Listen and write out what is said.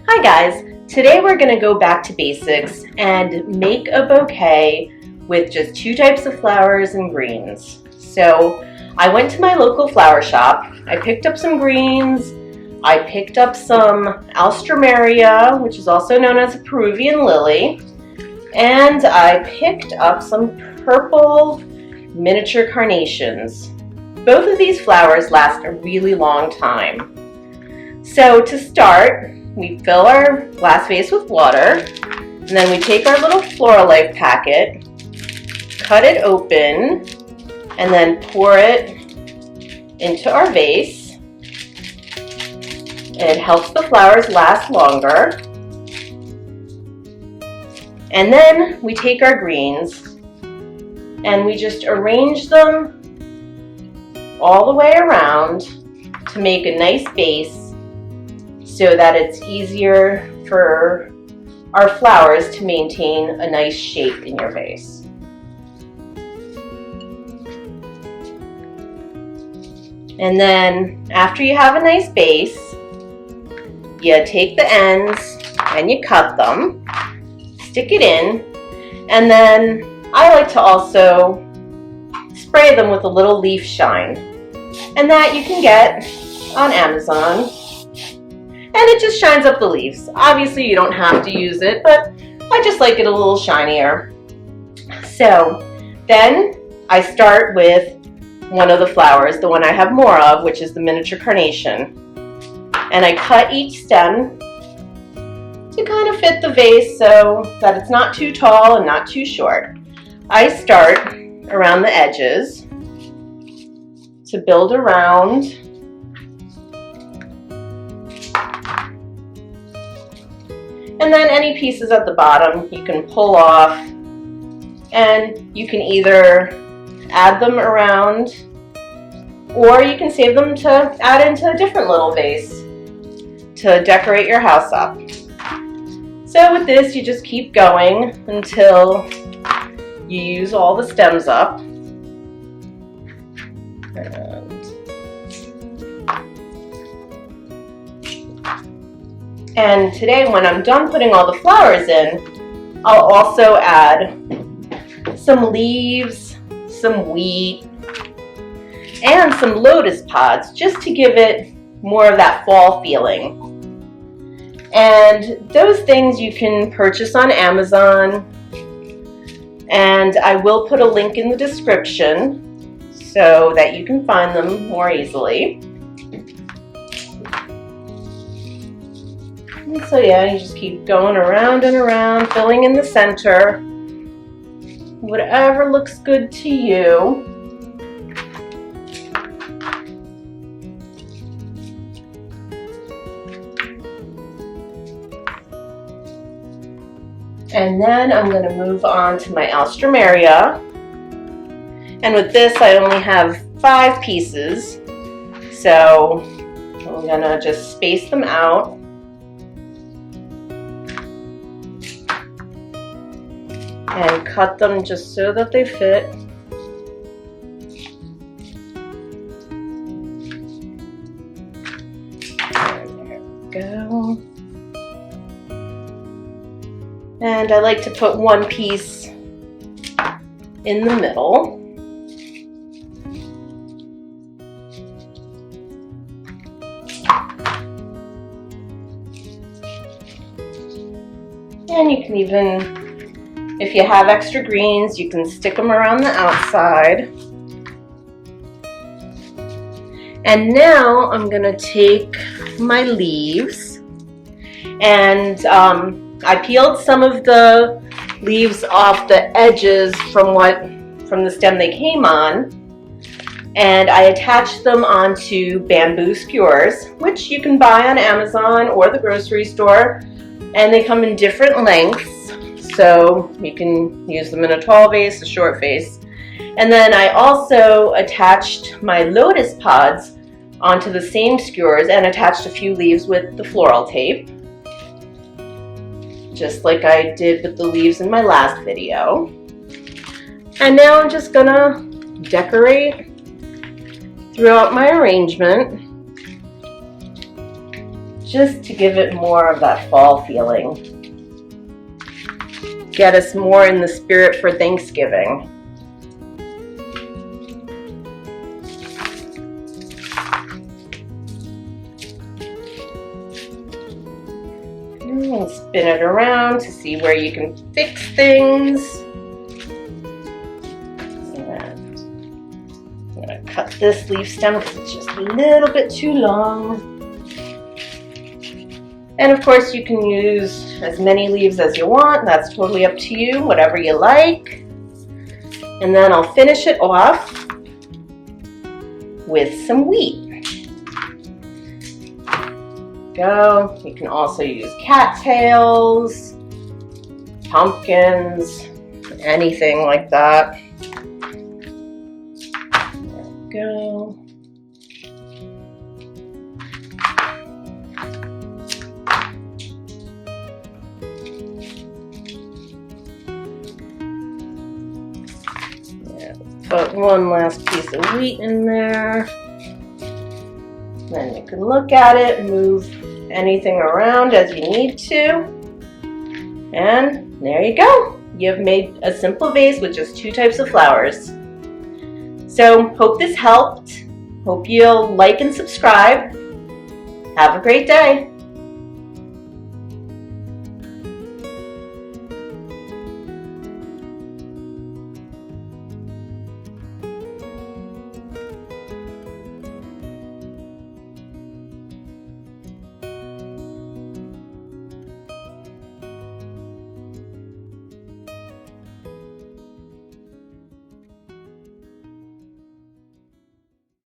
Hi guys, today we're going to go back to basics and make a bouquet with just two types of flowers and greens. So I went to my local flower shop, I picked up some greens, I picked up some alstroemeria, which is also known as a Peruvian lily, and I picked up some purple miniature carnations. Both of these flowers last a really long time. So to start, we fill our glass vase with water, and then we take our little Floral Life packet, cut it open, and then pour it into our vase. It helps the flowers last longer. And then we take our greens and we just arrange them all the way around to make a nice base so that it's easier for our flowers to maintain a nice shape in your vase. And then after you have a nice base, you take the ends and you cut them, stick it in, and then I like to also spray them with a little leaf shine. And that you can get on Amazon. And it just shines up the leaves. Obviously you don't have to use it, but I just like it a little shinier. So then I start with one of the flowers, the one I have more of, which is the miniature carnation. And I cut each stem to kind of fit the vase so that it's not too tall and not too short. I start around the edges to build around. And then any pieces at the bottom you can pull off, and you can either add them around or you can save them to add into a different little vase to decorate your house up. So with this you just keep going until you use all the stems up. And today when I'm done putting all the flowers in, I'll also add some leaves, some wheat, and some lotus pods just to give it more of that fall feeling. And those things you can purchase on Amazon, and I will put a link in the description so that you can find them more easily. And so yeah, you just keep going around and around, filling in the center, whatever looks good to you. And then I'm going to move on to my alstroemeria. And with this I only have 5 pieces, so I'm going to just space them out. And cut them just so that they fit. There we go. And I like to put one piece in the middle. And you can even, if you have extra greens, you can stick them around the outside. And now I'm going to take my leaves, and I peeled some of the leaves off the edges from the stem they came on, and I attached them onto bamboo skewers, which you can buy on Amazon or the grocery store, and they come in different lengths. So you can use them in a tall vase, a short vase. And then I also attached my lotus pods onto the same skewers and attached a few leaves with the floral tape, just like I did with the leaves in my last video. And now I'm just gonna decorate throughout my arrangement. just to give it more of that fall feeling. Get us more in the spirit for Thanksgiving. And spin it around to see where you can fix things. And I'm going to cut this leaf stem because it's just a little bit too long. And of course you can use as many leaves as you want. That's totally up to you, whatever you like. And then I'll finish it off with some wheat. Go. You can also use cattails, pumpkins, anything like that. There we go. Put one last piece of wheat in there. Then you can look at it, move anything around as you need to. And there you go. You've made a simple vase with just 2 types of flowers. So hope this helped. Hope you'll like and subscribe. Have a great day.